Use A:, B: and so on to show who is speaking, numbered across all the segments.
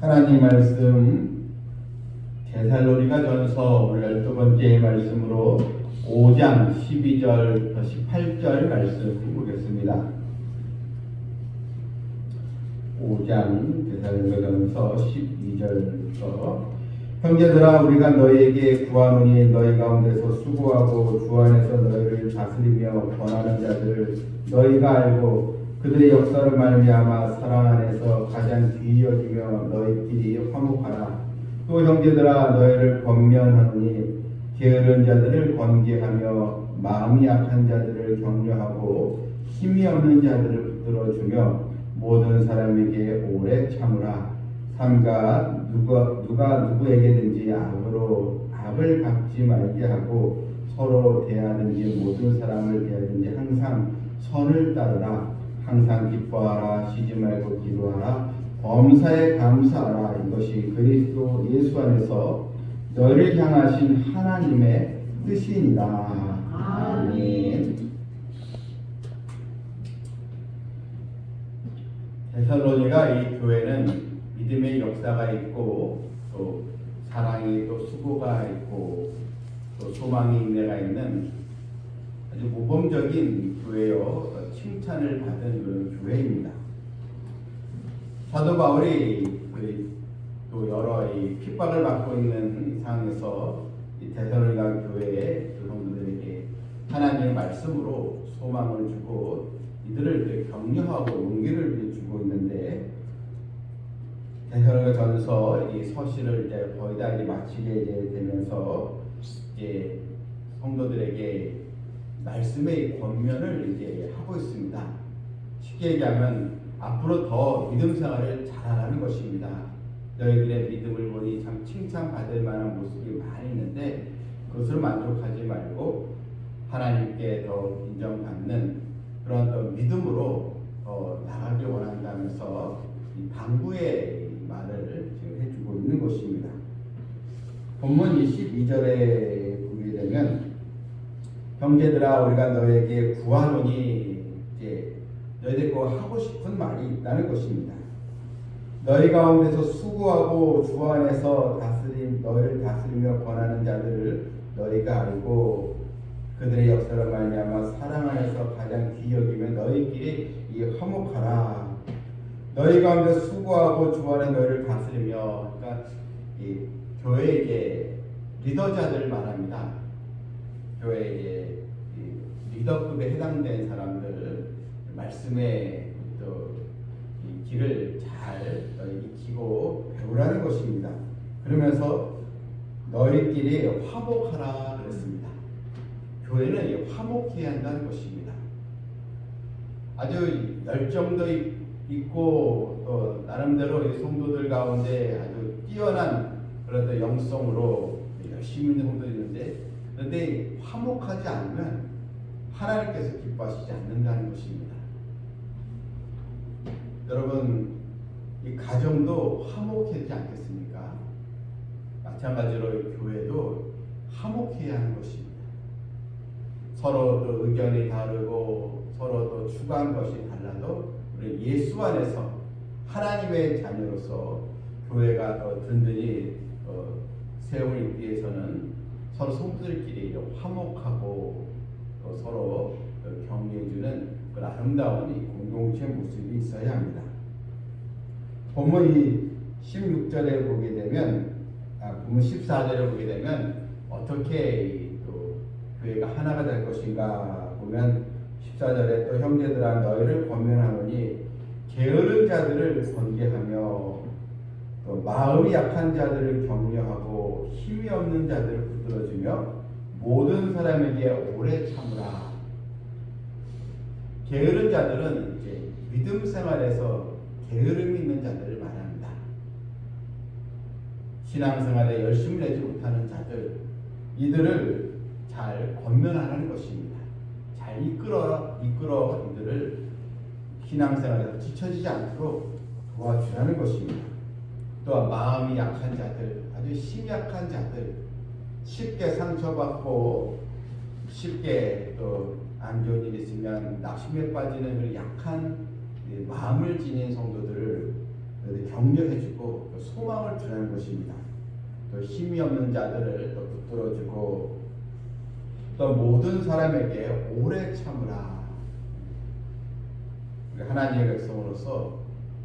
A: 하나님 말씀 데살로니가 전서 오늘 12번째 말씀으로 5장 12절부터 18절 말씀 보겠습니다. 5장 데살로니가 전서 12절부터 형제들아 우리가 너희에게 구하노니 너희 가운데서 수고하고 주 안에서 너희를 다스리며 권하는 자들을 너희가 알고 그들의 역사를 말미암아 사랑 안에서 가장 귀히 여기며 너희끼리 화목하라. 또 형제들아 너희를 권면하노니 게으른 자들을 권계하며 마음이 약한 자들을 격려하고 힘이 없는 자들을 붙들어주며 모든 사람에게 오래 참으라. 삼가 누가 누구에게든지 악을 갚지 말게 하고 서로 대하든지 모든 사람을 대하든지 항상 선을 따르라. 항상 기뻐하라. 쉬지 말고 기도하라. 범사에 감사하라. 이것이 그리스도 예수 안에서 너를 향하신 하나님의 뜻이니라. 아멘. 데살로니가 이 교회는 믿음의 역사가 있고 또 사랑이 또 수고가 있고 또 소망이 인내가 있는 아주 모범적인 교회요 칭찬을 받은 그런 교회입니다. 사도 바울이 또 여러 핍박을 받고 있는 상황에서 이 데살로니가 교회의 성도들에게 하나님의 말씀으로 소망을 주고 이들을 격려하고 용기를 주고 있는데 데살로니가 전서 이 서신을 이제 거의 다 마치게 되면서 이제 성도들에게 말씀의 권면을 이제 하고 있습니다. 쉽게 얘기하면 앞으로 더 믿음 생활을 잘하라는 것입니다. 너희들의 믿음을 보니 참 칭찬받을 만한 모습이 많이 있는데 그것을 만족하지 말고 하나님께 더 인정받는 그런 또 믿음으로 나가길 원한다면서 이 당부의 말을 지금 해주고 있는 것입니다. 본문 22절에 보게 되면 형제들아 우리가 너에게 구하노니 이제 너희들 거 하고 싶은 말이 있다는 것입니다. 너희 가운데서 수고하고 주 안에서 너희를 다스리며 권하는 자들을 너희가 알고 그들의 역사를 말미암아 사랑 안에서 가장 귀히 여기며 너희끼리 화목하라. 너희 가운데 수고하고 주 안에 너희를 다스리며 그러니까 이 교회의 리더자들을 말합니다. 교회의 리더급에 해당된 사람들 말씀의 또 이 길을 잘 익히고 배우라는 것입니다. 그러면서 너희끼리 화목하라 그랬습니다. 교회는 화목해야 한다는 것입니다. 아주 열정도 있고 또 나름대로 이 성도들 가운데 아주 뛰어난 그런 영성으로 열심히 있는 성도들이 있는데 그런데 화목하지 않으면 하나님께서 기뻐하시지 않는다는 것입니다. 여러분 이 가정도 화목해지지 않겠습니까? 마찬가지로 교회도 화목해야 하는 것입니다. 서로 또 의견이 다르고 서로 또 추구한 것이 달라도 우리 예수 안에서 하나님의 자녀로서 교회가 더 든든히 세우기 위해서는 서로 성도들끼리 화목하고 또 서로 격려해주는 그 아름다운 이 공동체 모습이 있어야 합니다. 본문 이 16절에 보게 되면 본문 14절에 보게 되면 어떻게 또 교회가 하나가 될 것인가 보면 14절에 또 형제들아 너희를 권면하노니 게으른 자들을 권계하며 또 마음이 약한 자들을 격려하고 힘이 없는 자들을 붙들어주며 모든 사람에게 오래 참으라. 게으른 자들은 이제 믿음 생활에서 게으름이 있는 자들을 말합니다. 신앙생활에 열심히 내지 못하는 자들, 이들을 잘 권면하는 것입니다. 잘 이끌어 이들을 신앙생활에서 지쳐지지 않도록 도와주라는 것입니다. 또 마음이 약한 자들, 아주 심약한 자들, 쉽게 상처받고 쉽게 또 안 좋은 일이 있으면 낙심에 빠지는 그런 약한 마음을 지닌 성도들을 격려해주고 또 소망을 주는 것입니다. 또 힘이 없는 자들을 또 붙들어주고 또 모든 사람에게 오래 참으라. 우리 하나님의 백성으로서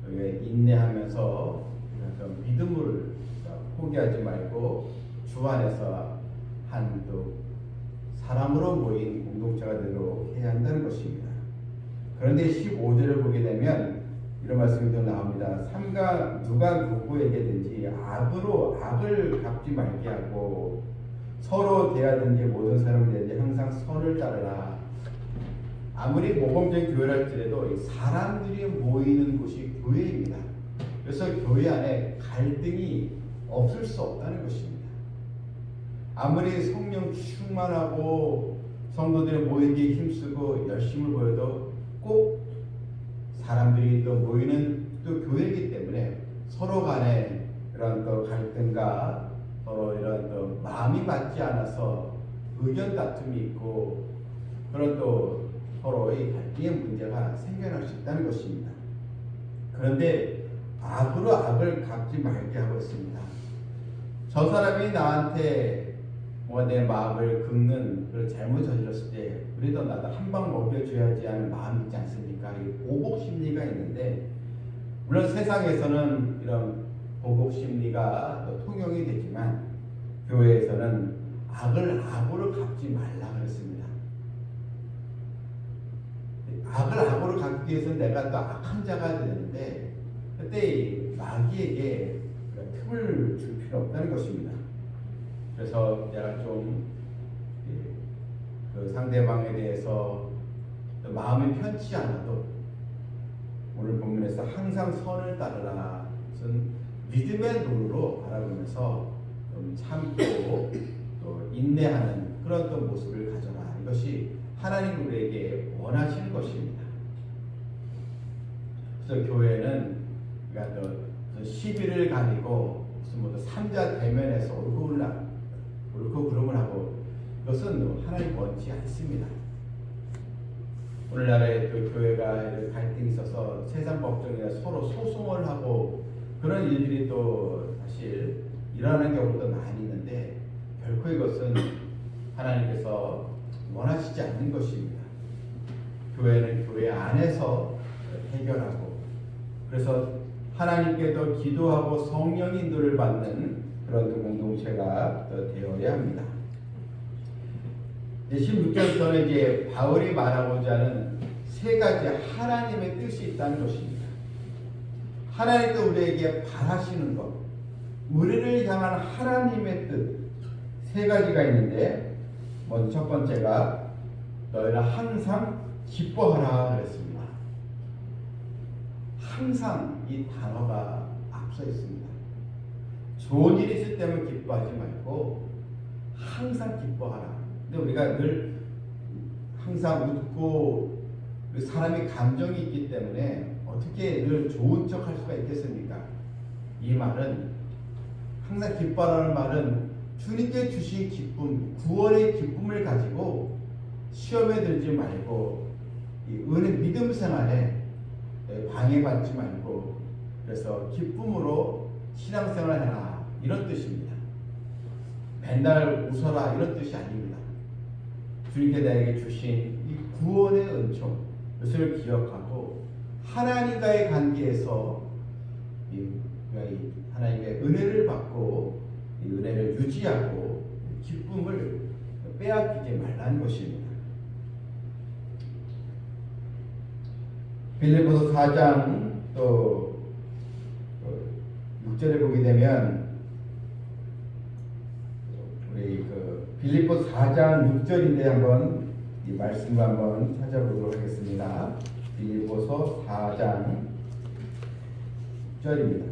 A: 인내하면서 믿음을 포기하지 말고 주 안에서 한 또 사람으로 모인 공동체가 되도록 해야 한다는 것입니다. 그런데 15절을 보게 되면 이런 말씀이 또 나옵니다. 삼가 누가 누구에게든지 악으로 악을 갚지 말게 하고 서로 대하든지 모든 사람들에게 항상 선을 따르라. 아무리 모범적인 교회라 할지라도 사람들이 모이는 곳이 교회입니다. 그래서 교회 안에 갈등이 없을 수 없다는 것입니다. 아무리 성령 충만하고 성도들이 모이기에 힘쓰고 열심을 보여도 꼭 사람들이 또 모이는 또 교회이기 때문에 서로 간에 이런 또 갈등과 서로 이런 또 마음이 맞지 않아서 의견 다툼이 있고 그런 또 서로의 갈등의 문제가 생겨날 수 있다는 것입니다. 그런데 악으로 악을 갚지 말게 하고 있습니다. 저 사람이 나한테 뭐 내 마음을 긁는 그런 잘못 저질렀을 때 그래도 나도 한 방 먹여줘야지 하는 마음이 있지 않습니까? 이 보복 심리가 있는데 물론 세상에서는 이런 보복 심리가 통용이 되지만 교회에서는 악을 악으로 갚지 말라 그랬습니다. 악을 악으로 갚기 위해서는 내가 또 악한 자가 되는데 그때 마귀에게 틈을 줄 필요 없다는 것입니다. 그래서 내가 좀 그 상대방에 대해서 마음이 편치 않아도 오늘 본문에서 항상 선을 따르라. 무슨 믿음의 눈으로 바라보면서 좀 참고 또 인내하는 그런 또 모습을 가져라. 이것이 하나님 우리에게 원하시는 것입니다. 그래서 교회는 그러니까 또 시비를 가리고 무슨 뭐 삼자 대면에서 옳고 그름을 하고 이것은 하나님 원치 않습니다. 오늘날에 그 교회가 갈등이 있어서 세상 법정에 서로 소송을 하고 그런 일들이 또 사실 일어나는 경우도 많이 있는데 결코 이것은 하나님께서 원하시지 않는 것입니다. 교회는 교회 안에서 해결하고 그래서 하나님께도 기도하고 성령 인도를 받는 그런 공동체가 되어야 합니다. 16절부터는 이제 바울이 말하고자 하는 세 가지 하나님의 뜻이 있다는 것입니다. 하나님도 우리에게 바라시는 것, 우리를 향한 하나님의 뜻 세 가지가 있는데 먼저 첫 번째가 너희는 항상 기뻐하라 그랬습니다. 항상 이 단어가 앞서 있습니다. 좋은 일이 있을 때만 기뻐하지 말고 항상 기뻐하라. 근데 우리가 늘 항상 웃고 사람이 감정이 있기 때문에 어떻게 늘 좋은 척 할 수가 있겠습니까? 이 말은 항상 기뻐하라는 말은 주님께 주신 기쁨, 구원의 기쁨을 가지고 시험에 들지 말고 이 은혜 믿음 생활에 방해받지 말고 그래서 기쁨으로 신앙생활을 해라 이런 뜻입니다. 맨날 웃어라 이런 뜻이 아닙니다. 주님께 나에게 주신 이 구원의 은총 이것을 기억하고 하나님과의 관계에서 하나님의 은혜를 받고 이 은혜를 유지하고 기쁨을 빼앗기지 말라는 것입니다. 빌립보서 4장 또 6절에 보게 되면 우리 빌립보서 4장 6절인데 한번 이 말씀을 한번 찾아보도록 하겠습니다. 빌립보서 4장 6절입니다.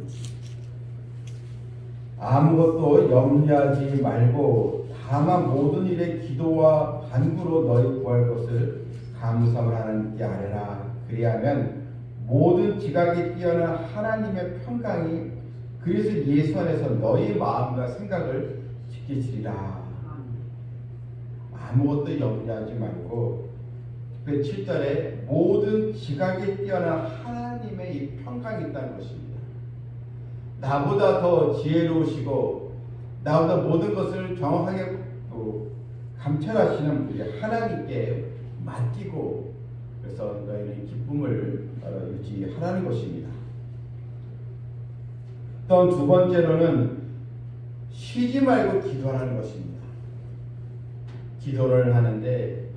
A: 아무것도 염려하지 말고 다만 모든 일에 기도와 간구로 너희 구할 것을 감사함을 하나님께 아뢰라. 그리하면 모든 지각이 뛰어난 하나님의 평강이 그리스도 예수 안에서 너희 마음과 생각을 지키시리라. 아무것도 염려하지 말고 그 7절에 모든 지각이 뛰어난 하나님의 이 평강이 있다는 것입니다. 나보다 더 지혜로우시고 나보다 모든 것을 정확하게 감찰하시는 우리 하나님께 맡기고, 그래서 너희는 기쁨을 유지하라는 것입니다. 또 두 번째로는 쉬지 말고 기도하라는 것입니다. 기도를 하는데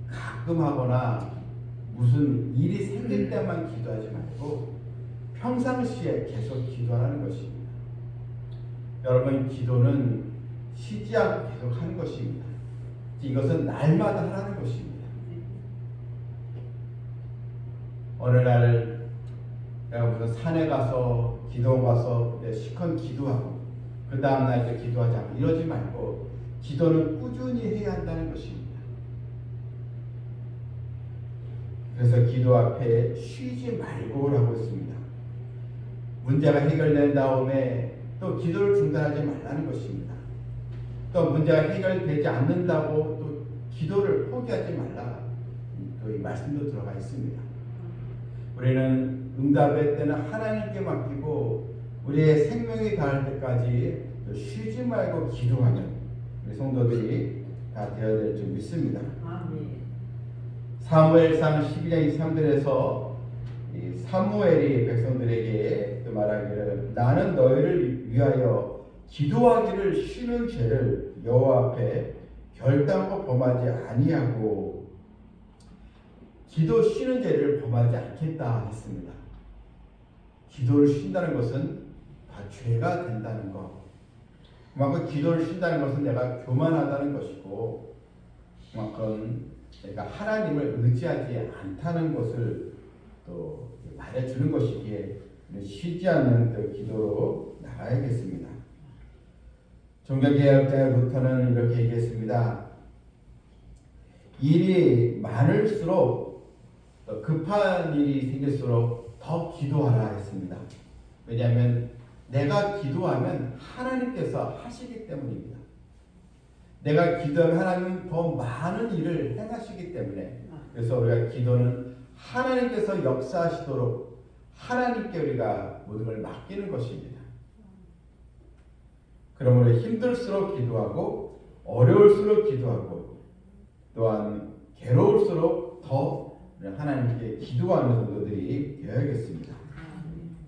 A: 가끔 하거나 무슨 일이 생길 때만 기도하지 말고 평상시에 계속 기도하라는 것입니다. 여러분, 기도는 쉬지 않고 계속 하는 것입니다. 이것은 날마다 하라는 것입니다. 어느 날 내가 무슨 산에 가서 기도 가서 시컨 기도하고 그 다음날 이제 기도하지 않고 이러지 말고 기도는 꾸준히 해야 한다는 것입니다. 그래서 기도 앞에 쉬지 말고라고 했습니다. 문제가 해결된 다음에 또 기도를 중단하지 말라는 것입니다. 또 문제가 해결되지 않는다고 또 기도를 포기하지 말라, 또 이 말씀도 들어가 있습니다. 우리는 응답의 때는 하나님께 맡기고 우리의 생명이 닿을 때까지 쉬지 말고 기도하는 우리 성도들이 다 되어야 될 줄 믿습니다. 사무엘상 12장 23절에서 사무엘이 백성들에게 말하기를, 나는 너희를 위하여 기도하기를 쉬는 죄를 여호와 앞에 결단코 범하지 아니하고 기도 쉬는 죄를 범하지 않겠다 했습니다. 기도를 쉰다는 것은 다 죄가 된다는 것, 그만큼 기도를 쉰다는 것은 내가 교만하다는 것이고 그만큼 내가 하나님을 의지하지 않다는 것을 또 말해주는 것이기에 쉬지 않는 그 기도로 나가야겠습니다. 종교개혁자 루터는 이렇게 얘기했습니다. 일이 많을수록 급한 일이 생길수록 더 기도하라 했습니다. 왜냐하면 내가 기도하면 하나님께서 하시기 때문입니다. 내가 기도하면 하나님은 더 많은 일을 행하시기 때문에, 그래서 우리가 기도는 하나님께서 역사하시도록 하나님께 우리가 모든 걸 맡기는 것입니다. 그러므로 힘들수록 기도하고 어려울수록 기도하고 또한 괴로울수록 더 하나님께 기도하는 성도들이 되어야겠습니다.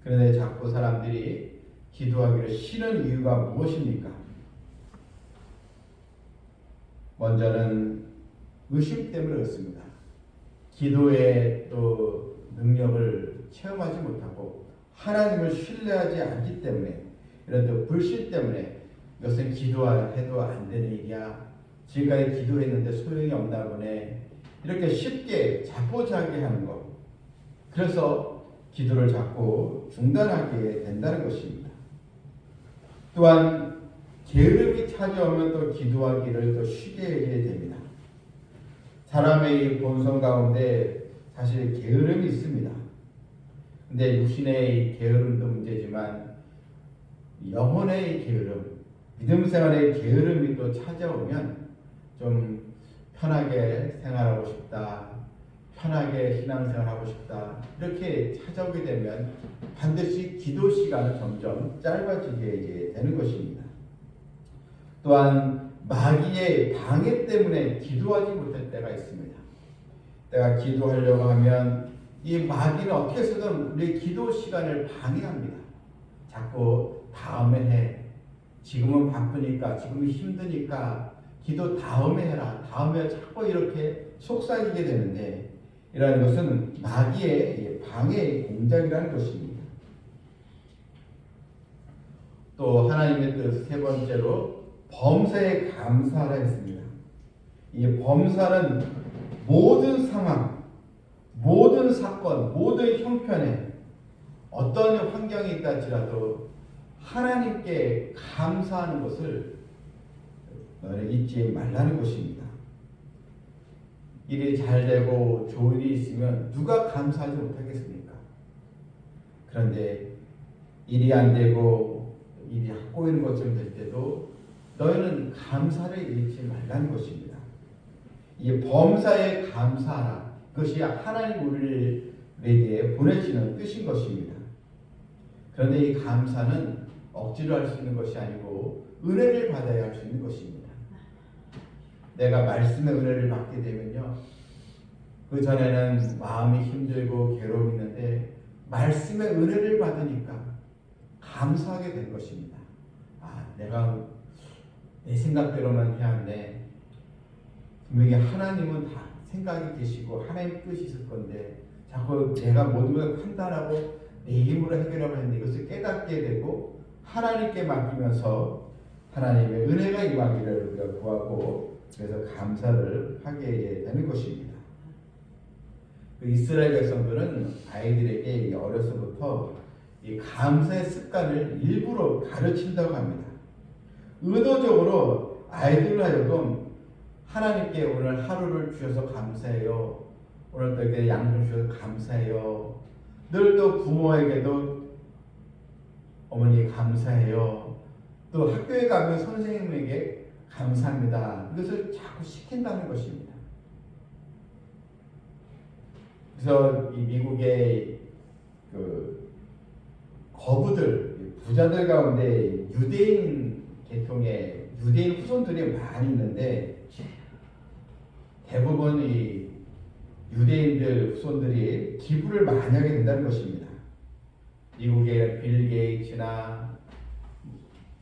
A: 그런데 자꾸 사람들이 기도하기를 싫은 이유가 무엇입니까? 먼저는 의심 때문에 그렇습니다. 기도의 또 능력을 체험하지 못하고 하나님을 신뢰하지 않기 때문에, 이런 또 불신 때문에 이것은 기도해도 안 되는 일이야, 지금까지 기도했는데 소용이 없나 보네, 이렇게 쉽게 자포자기 하는 것, 그래서 기도를 자꾸 중단하게 된다는 것입니다. 또한 게으름이 찾아오면 또 기도하기를 또 쉬게 하게 됩니다. 사람의 본성 가운데 사실 게으름이 있습니다. 근데 육신의 게으름도 문제지만 영혼의 게으름, 믿음 생활의 게으름이 또 찾아오면 좀 편하게 생활하고 싶다, 편하게 신앙생활하고 싶다, 이렇게 찾아오게 되면 반드시 기도 시간은 점점 짧아지게 되는 것입니다. 또한 마귀의 방해 때문에 기도하지 못할 때가 있습니다. 내가 기도하려고 하면 이 마귀는 어떻게 해서든 우리 기도 시간을 방해합니다. 자꾸 다음에 해, 지금은 바쁘니까, 지금은 힘드니까 기도 다음에 해라, 다음에 자꾸 이렇게 속삭이게 되는데, 이러한 것은 마귀의 방해의 공작이라는 것입니다. 또 하나님의 뜻 세 번째로 범사에 감사하라 했습니다. 이 범사는 모든 상황, 모든 사건, 모든 형편에 어떤 환경이 있다 할지라도 하나님께 감사하는 것을 너는 잊지 말라는 것입니다. 일이 잘 되고 좋은 일이 있으면 누가 감사하지 못하겠습니까? 그런데 일이 안 되고 일이 꼬이는 것처럼 될 때도 너희는 감사를 잃지 말라는 것입니다. 이 범사에 감사하라, 그것이 하나님 우리에게 보내시는 뜻인 것입니다. 그런데 이 감사는 억지로 할 수 있는 것이 아니고 은혜를 받아야 할 수 있는 것입니다. 내가 말씀의 은혜를 받게 되면요, 그 전에는 마음이 힘들고 괴로움이 있는데 말씀의 은혜를 받으니까 감사하게 된 것입니다. 아, 내가 내 생각대로만 해왔네. 분명히 하나님은 다 생각이 계시고 하나님 뜻이 있을 건데 자꾸 내가 모든 걸 판단하고 내 힘으로 해결하려 했는데 이것을 깨닫게 되고 하나님께 맡기면서 하나님의 은혜가 임하기를 우리가 구하고 그래서 감사를 하게 되는 것입니다. 그 이스라엘 백성들은 아이들에게 어려서부터 이 감사의 습관을 일부러 가르친다고 합니다. 의도적으로 아이들로 하여금 하나님께 오늘 하루를 주셔서 감사해요. 오늘 또 이렇게 양을 주셔서 감사해요. 늘 또 부모에게도 어머니 감사해요. 또 학교에 가면 선생님에게 감사합니다. 이것을 자꾸 시킨다는 것입니다. 그래서 이 미국의 그 거부들, 부자들 가운데 유대인 계통의 유대인 후손들이 많이 있는데 대부분 이 유대인들 후손들이 기부를 많이 하게 된다는 것입니다. 미국의 빌 게이츠나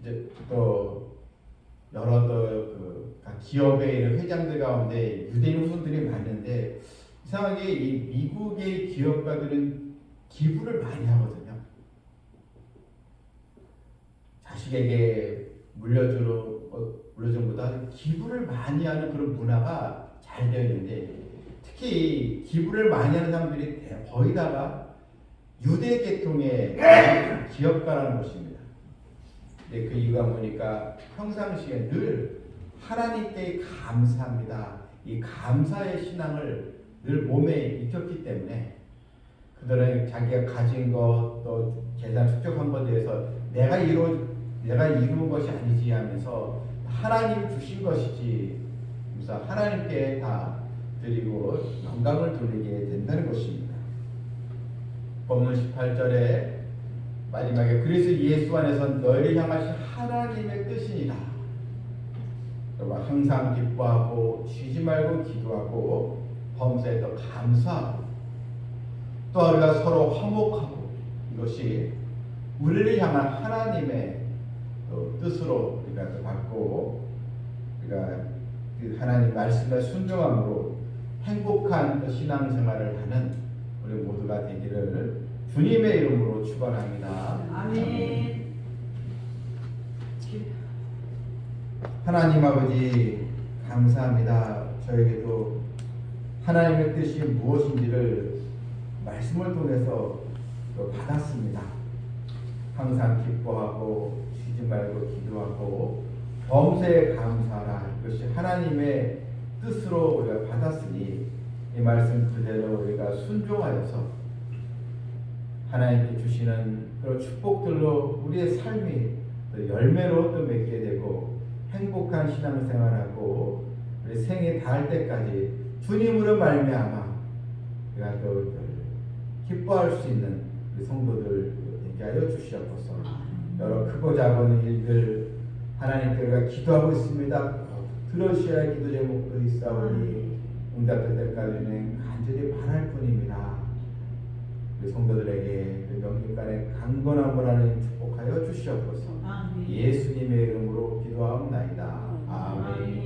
A: 이제 또 여러 그 기업의 이런 회장들 가운데 유대인 후손들이 많은데 이상하게 이 미국의 기업가들은 기부를 많이 하거든요. 자식에게 물려주는 것보다 기부를 많이 하는 그런 문화가 잘 되어 있는데 특히 기부를 많이 하는 사람들이 거의 다가 유대 계통의 기업가라는 것입니다. 근데 그 이유가 뭐니까 평상시에 늘 하나님께 감사합니다. 이 감사의 신앙을 늘 몸에 익혔기 때문에 그들은 자기가 가진 것 또 재산 축적한 것에 대해서 내가 이룬 것이 아니지 하면서 하나님 주신 것이지 그래서 하나님께 다 드리고 영광을 돌리게 된다는 것입니다. 본문 18절에 마지막에 그래서 예수 안에서 너희를 향하신 하나님의 뜻이니라. 항상 기뻐하고 쉬지 말고 기도하고 범사에 또 감사하고 또 우리가 서로 화목하고 이것이 우리를 향한 하나님의 또 뜻으로 우리가 또 받고 우리가 그 하나님 말씀에 순종함으로 행복한 신앙생활을 하는 우리 모두가 되기를 주님의 이름으로 축원합니다.
B: 아멘.
A: 하나님 아버지 감사합니다. 저에게도 하나님의 뜻이 무엇인지를 말씀을 통해서 또 받았습니다. 항상 기뻐하고 쉬지 말고 기도하고 범사에 감사하라. 이것이 하나님의 뜻으로 우리가 받았으니 이 말씀 그대로 우리가 순종하여서 하나님께 주시는 그런 축복들로 우리의 삶이 또 열매로 또 맺게 되고 행복한 신앙생활하고 우리 생에 닿을 때까지 주님으로 말미암아 우리가 또 기뻐할 수 있는 우리 성도들 되게 하여 주시옵소서. 여러 크고 작은 일들 하나님께 우리가 기도하고 있습니다. 들으셔야 할 기도 제목도 있사오니 응답될 때까지는 간절히 바랄 뿐입니다. 우리 성도들에게 그 명심간에 강건함을 하는 축복하여 주시옵소서. 예수님의 이름으로 기도하옵나이다.